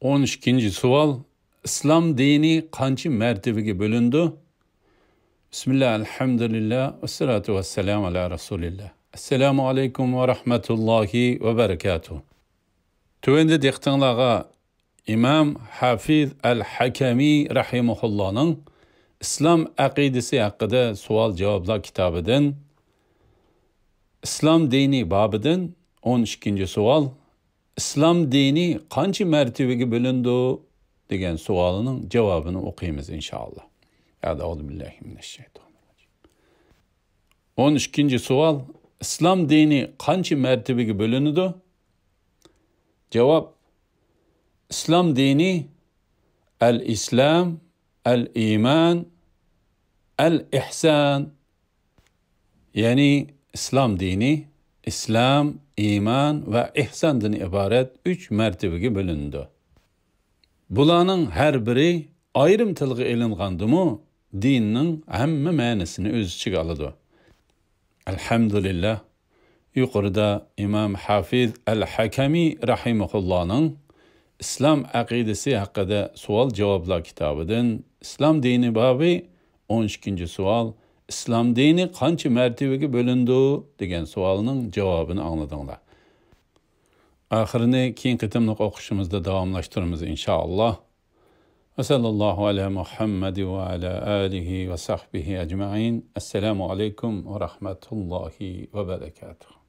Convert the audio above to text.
12. savol. Islom dini qancha martabaga bo'lindi? Bismillah, alhamdulillah, vassalatu vassalamu ala rasulillah. Assalomu alaykum va rahmatullohi va barakatuh. Tuvanda diqqatingizga İmam Hafiz al-Hakami rahimahullohning İslam aqidasi haqida savol-javoblar kitobidan İslam dini bobidan 12. savol. İslam dini qancha martabaga bo'lindi degan savolining javobini o'qiymiz inshaalloh. A'udhu billahi minash-shaytonir-rojim. 12. savol. İslam dini qancha martabaga bo'linadi? Javob: İslam dini el-İslam, el-iman, el-ihsan. Yani İslam dini İslam, iman ve ihsandan ibaret 3 mertebege bölündü. Bularning her biri ayrım tilga elingandı dinning hamma ma'nosini o'z ichiga oladi. Alhamdulillah, yuqorida İmam Hafiz al-Hakami rahimahullohning İslam aqidasi haqida savol-javoblar kitobidan İslam dini bobi 12. savol. İslam dini qancha martabaga bo'lindi degan savolning javobini angladinglar. Oxirini keyin qitimliq o'qishimizda davomlashtiramiz inshaalloh. Va sallallohu ala Muhammad va ala alihi va sahbihi ajma'in. Assalomu alaykum va rahmatullohi va barakatuh.